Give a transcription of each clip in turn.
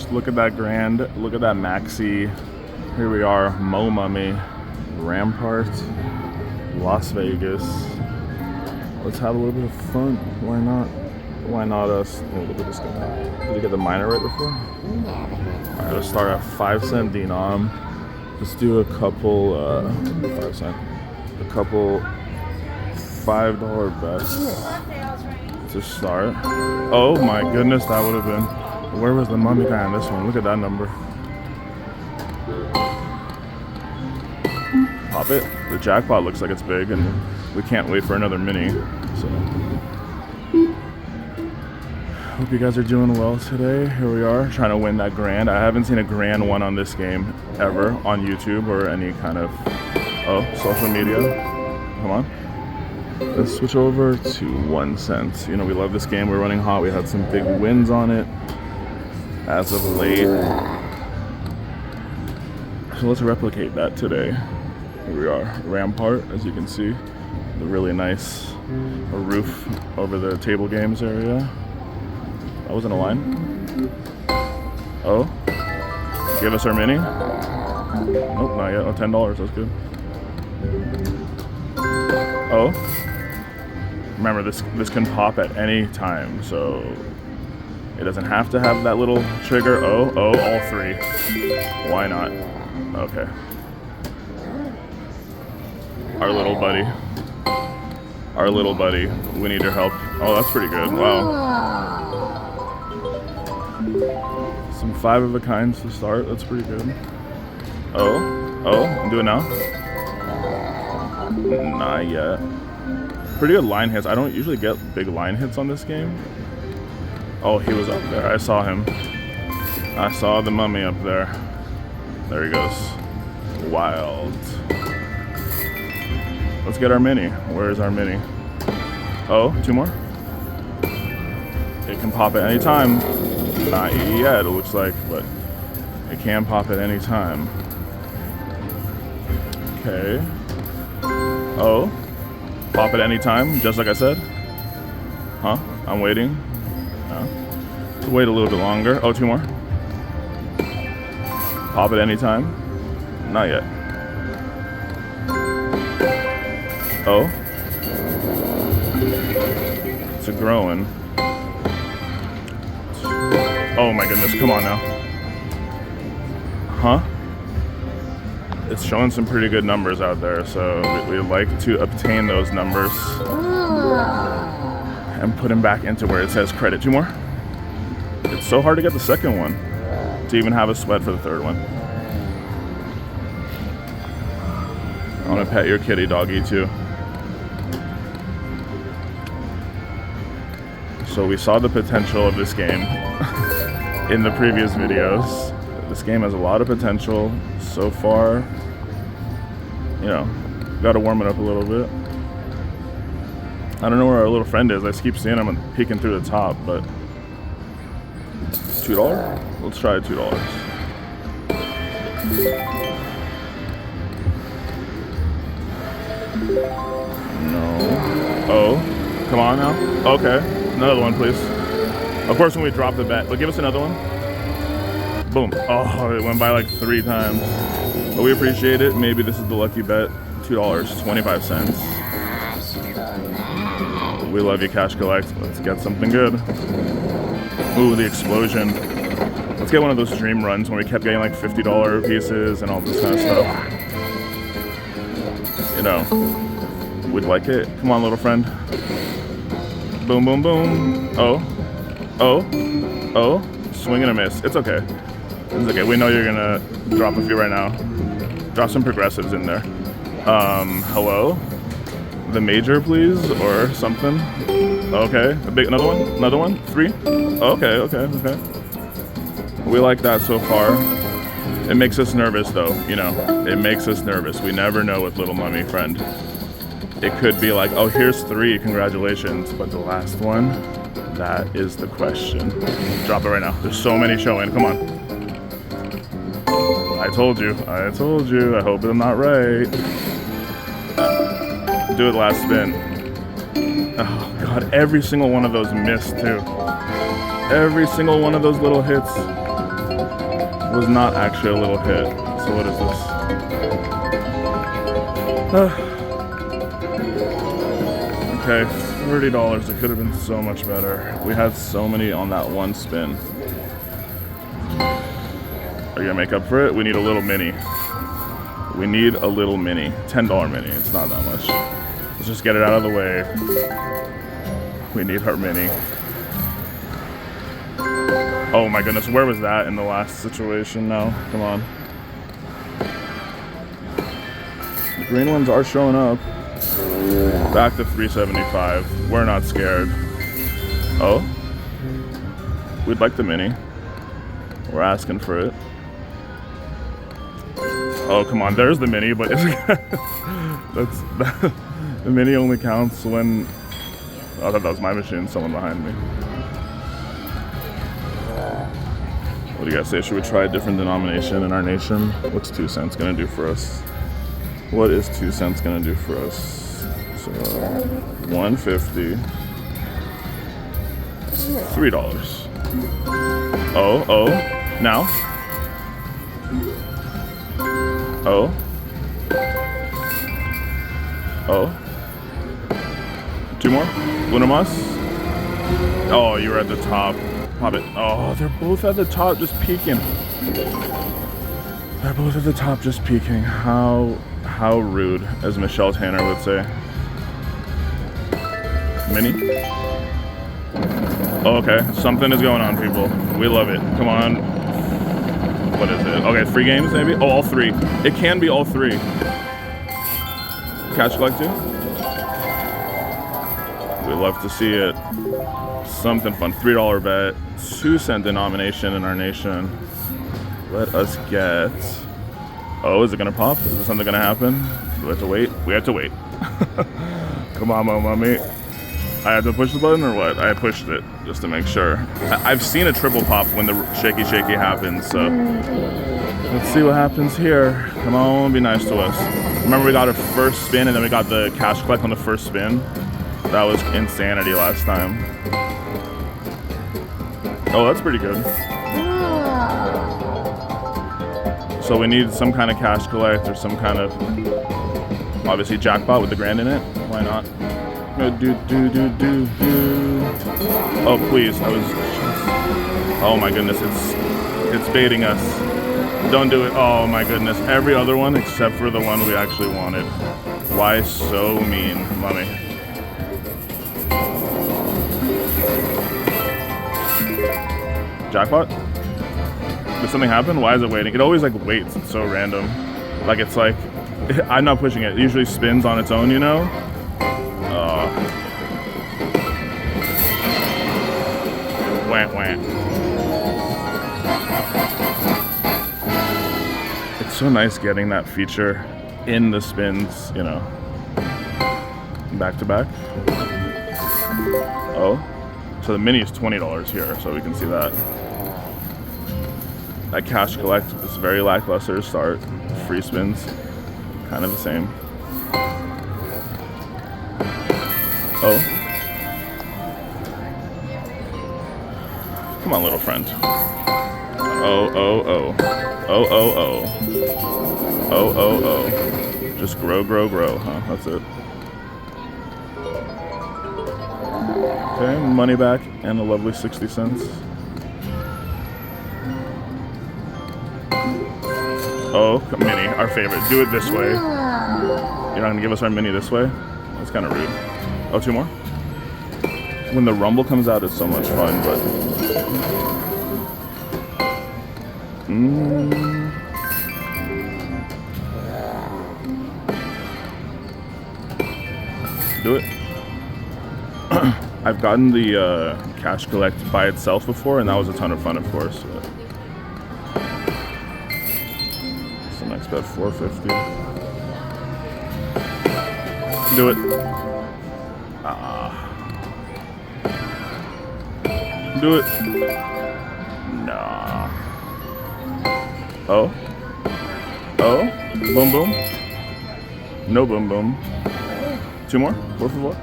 gosh, look at that grand. Look at that maxi. Here we are, Mo Mummy, Rampart, Las Vegas. Let's have a little bit of fun. Why not? Why not us? Oh, look at this guy. Did you get the minor right before? Alright, let's start at 5-cent denom. Let's do a couple, 5 cent. A couple $5 bets to start. Oh my goodness, that would have been. Where was the mummy guy on this one? Look at that number. Pop it. The jackpot looks like it's big, and we can't wait for another mini. So, hope you guys are doing well today. Here we are, trying to win that grand. I haven't seen a grand one on this game ever on YouTube or any kind of social media. Come on. Let's switch over to 1 cent. You know, we love this game. We're running hot. We had some big wins on it as of late. So let's replicate that today. Here we are, Rampart, as you can see. The really nice roof over the table games area. That wasn't a line. Oh, give us our mini. Nope, not yet. Oh, $10, that's good. Oh, remember this can pop at any time, so it doesn't have to have that little trigger. Oh, all three. Why not? Okay. Our little buddy, we need your help. Oh, that's pretty good. Wow. Some 5 of a kinds to start. That's pretty good. Oh, do it now. Not yet. Pretty good line hits. I don't usually get big line hits on this game. Oh, he was up there. I saw him. I saw the mummy up there. There he goes. Wild. Let's get our mini. Where is our mini? Oh, 2 more. It can pop at any time. Not yet, it looks like, but it can pop at any time. Okay. Oh, pop at any time, just like I said. Huh? I'm waiting. Let's wait a little bit longer. Oh, 2 more. Pop at any time. Not yet. Oh. It's a growing. Oh my goodness, come on now. Huh? It's showing some pretty good numbers out there, so we like to obtain those numbers and put them back into where it says credit. 2 more. It's so hard to get the second one, to even have a sweat for the third one. I want to pet your kitty doggy too. So we saw the potential of this game in the previous videos. This game has a lot of potential so far. You know, gotta warm it up a little bit. I don't know where our little friend is. I keep seeing him peeking through the top, but $2? Let's try $2. No. Oh, come on now. Okay. Another one, please. Of course, when we drop the bet, but give us another one. Boom. Oh, it went by like 3 times. But we appreciate it. Maybe this is the lucky bet. $2, 25 cents. We love you, Cash Collect. Let's get something good. Ooh, the explosion. Let's get one of those dream runs when we kept getting like $50 pieces and all this kind of stuff. You know, we'd like it. Come on, little friend. Boom, boom, boom. Oh. Swing and a miss. It's okay. It's okay. We know you're gonna drop a few right now. Drop some progressives in there. Hello? The major, please, or something. Okay. Another one? Another one? 3? Okay. We like that so far. It makes us nervous, though. You know, it makes us nervous. We never know with Little Mummy, friend. It could be like, oh, here's 3, congratulations. But the last one, that is the question. Drop it right now. There's so many showing. Come on. I told you. I hope I'm not right. Do it last spin. Oh, God. Every single one of those missed, too. Every single one of those little hits. was not actually a little hit. So what is this? Okay, $30. It could have been so much better. We had so many on that one spin. Are you gonna make up for it? We need a little mini. We need a little mini. $10 mini. It's not that much. Let's just get it out of the way. We need our mini. Oh my goodness, where was that in the last situation now? Come on. The green ones are showing up. Back to 375. We're not scared. Oh? We'd like the mini. We're asking for it. Oh, come on, there's the mini, but the mini only counts when... Oh, I thought that was my machine, someone behind me. What do you guys say? Should we try a different denomination in our nation? What's 2 cents gonna do for us? What is 2 cents gonna do for us? So, 150. $3. Oh, now? Oh. Two more? Uno más? Oh, you were at the top. Pop it. Oh, they're both at the top just peeking. They're both at the top just peeking. How rude, as Michelle Tanner would say. Mini? Oh, okay. Something is going on, people. We love it. Come on. What is it? Okay, 3 games maybe? Oh, all 3. It can be all 3. Catch collect 2? We love to see it. Something fun. $3 bet. 2 cent denomination in our nation. Let us get... Oh, is it gonna pop? Is there something gonna happen? Do we have to wait? We have to wait. Come on, mommy. I had to push the button or what? I pushed it just to make sure. I've seen a triple pop when the shaky happens, so let's see what happens here. Come on, be nice to us. Remember we got our first spin and then we got the cash collect on the first spin? That was insanity last time. Oh, that's pretty good. So we need some kind of cash collect or some kind of, obviously, jackpot with the grand in it. Why not? Oh, please. Oh my goodness, it's baiting us. Don't do it. Oh my goodness. Every other one except for the one we actually wanted. Why so mean, mommy? Jackpot? Did something happen? Why is it waiting? It always like waits. It's so random. Like it's like, I'm not pushing it. It usually spins on its own, you know? Wah. It's so nice getting that feature in the spins, you know. Back to back. Oh, so the mini is $20 here, so we can see that. That cash collect is very lackluster to start. Free spins, kind of the same. Oh. Come on, little friend. Oh. Just grow, huh? That's it. Okay, money back and a lovely 60 cents. Oh, mini, our favorite. Do it this way. You're not gonna give us our mini this way? That's kind of rude. Oh, 2 more? When the rumble comes out, it's so much fun, but... Do it. I've gotten the cash collect by itself before, and that was a ton of fun, of course. But... So next bet, 450. Do it. Do it. Nah. Oh. Boom. No boom. 2 more? 4 for 4?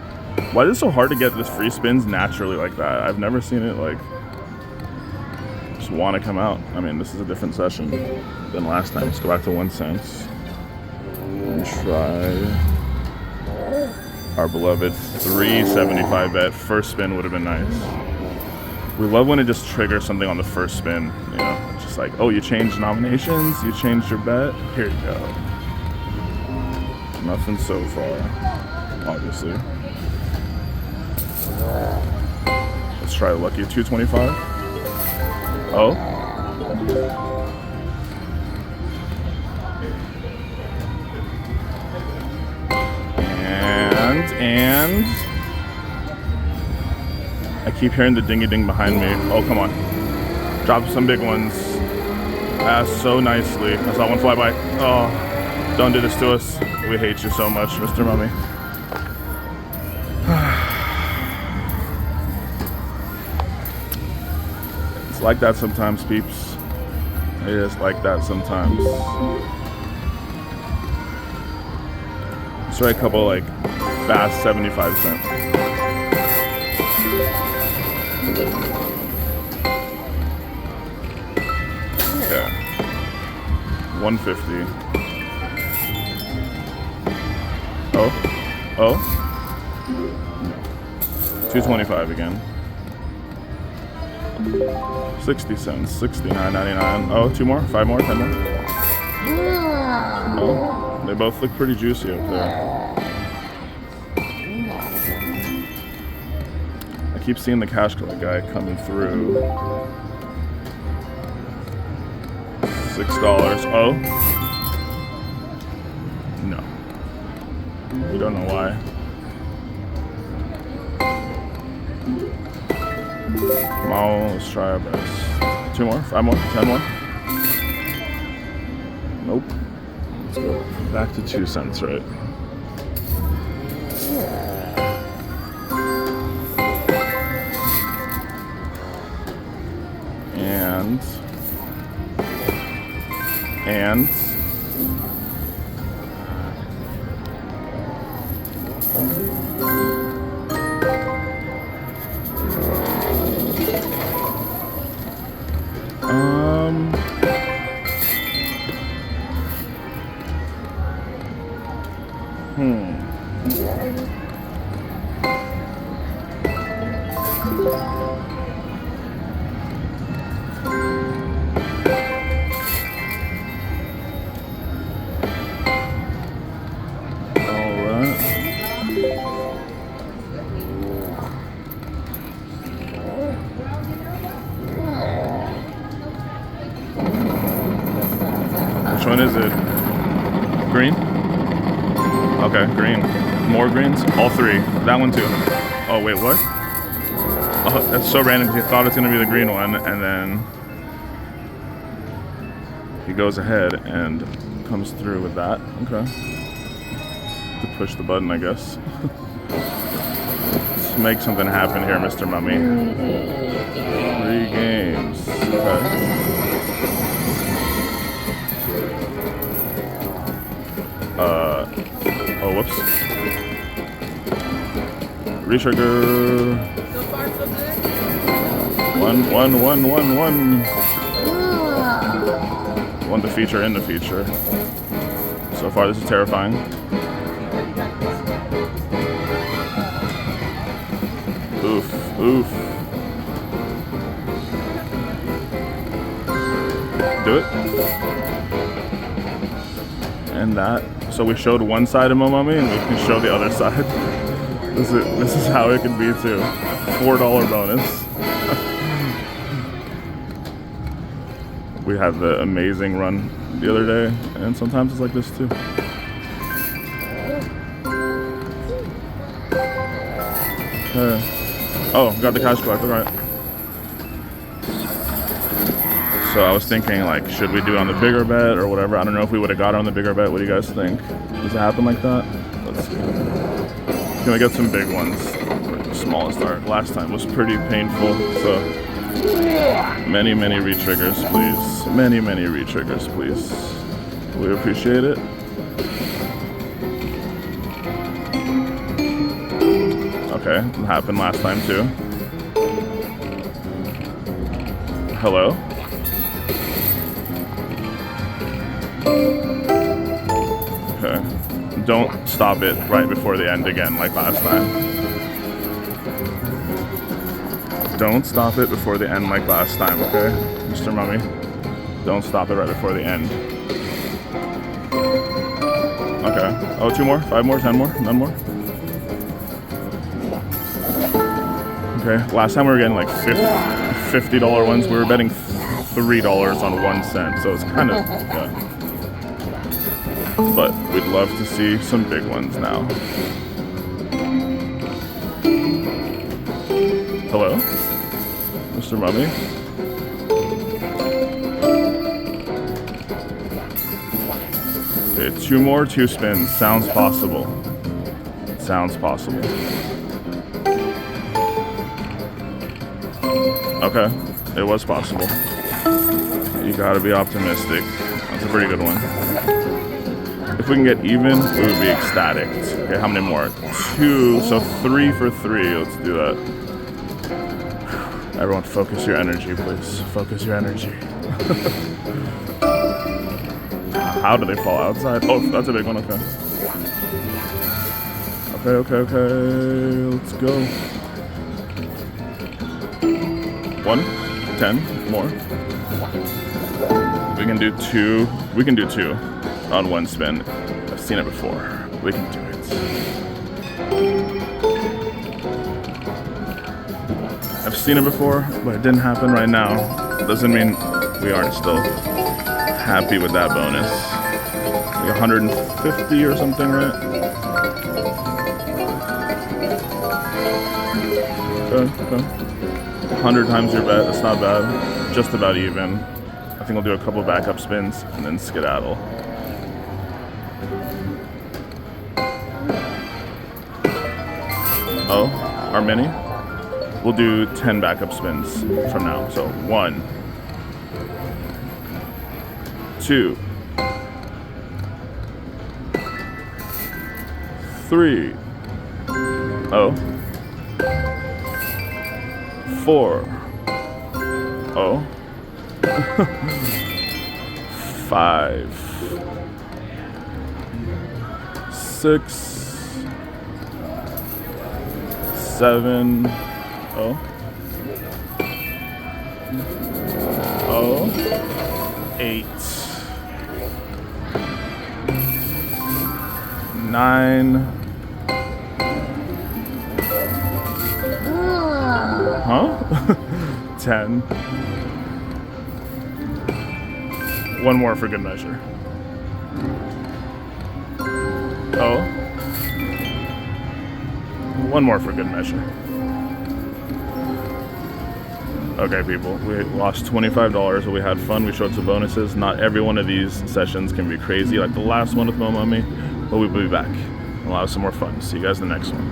Why is it so hard to get this free spins naturally like that? I've never seen it like... Just just want to come out. I mean, this is a different session than last time. Let's go back to 1 cent and try our beloved 375 bet. First spin would have been nice. We love when it just triggers something on the first spin. You know, it's just like, oh, you changed nominations, you changed your bet. Here you go. Nothing so far, obviously. Let's try lucky 225. Oh. And I keep hearing the dingy ding behind me. Oh, come on. Drop some big ones. So nicely. I saw one fly by. Oh, don't do this to us. We hate you so much, Mr. Mummy. It's like that sometimes, peeps. It is like that sometimes. Let's try a couple like fast 75 cents. Yeah. 150. Oh. Oh. 225 again. 60 cents. 69.99. Oh, 2 more? 5 more? 10 more? Oh. They both look pretty juicy up there. I keep seeing the cash collect guy coming through. $6. Oh. No. We don't know why. Come on, let's try our best. 2 more? 5 more? 10 more? Nope. Let's go back to 2 cents, right? And which one is it? Green? Okay, green. More greens? All 3. That one too. Oh, wait, what? Oh, that's so random. He thought it's going to be the green one, and then he goes ahead and comes through with that. Okay. To push the button, I guess. Let's make something happen here, Mr. Mummy. 3 games. Okay. Oh, whoops. Retrigger. So far, so good. 1. 1 to feature in the feature. So far, this is terrifying. Oof, oof. Do it. And that. So we showed one side of Momummy, and we can show the other side. This is how it can be too. $4 bonus. We had the amazing run the other day, and sometimes it's like this too. Okay. Oh, got the cash collector, right. So I was thinking, like, should we do it on the bigger bet or whatever? I don't know if we would have got it on the bigger bet. What do you guys think? Does it happen like that? Let's see. Can we get some big ones? The smallest art last time was pretty painful. So many re-triggers, please. Many re-triggers, please. We appreciate it. Okay, it happened last time too. Hello? Don't stop it right before the end again like last time. Don't stop it before the end like last time, okay? Mr. Mummy. Don't stop it right before the end. Okay. Oh, 2 more? 5 more? 10 more? None more? Okay. Last time we were getting like $50 ones. We were betting $3 on 1 cent, so it's kind of, yeah. But we'd love to see some big ones now. Hello? Mr. Mummy? Okay, 2 more, 2 spins. Sounds possible. Sounds possible. Okay, it was possible. You gotta be optimistic. That's a pretty good one. If we can get even, we would be ecstatic. Okay, how many more? 2, so 3 for 3. Let's do that. Everyone, focus your energy, please. Focus your energy. How do they fall outside? Oh, that's a big one, okay. Okay. Let's go. 1, 10 more. We can do 2. We can do 2 on 1 spin. I've seen it before. We can do it. I've seen it before, but it didn't happen right now. Doesn't mean we aren't still happy with that bonus. Like 150 or something, right? Okay. 100 times your bet, that's not bad. Just about even. I think I'll do a couple backup spins and then skedaddle. Oh, our mini? We'll do 10 backup spins from now. So 1, 2, 3, oh, 4, oh, 5, 6, 7, oh, 8, 9, huh? 10. 1 more for good measure. Oh. 1 more for good measure. Okay, people, we lost $25, but we had fun. We showed some bonuses. Not every one of these sessions can be crazy like the last one with Mo Mummy, but we'll be back. We'll have some more fun. See you guys in the next one.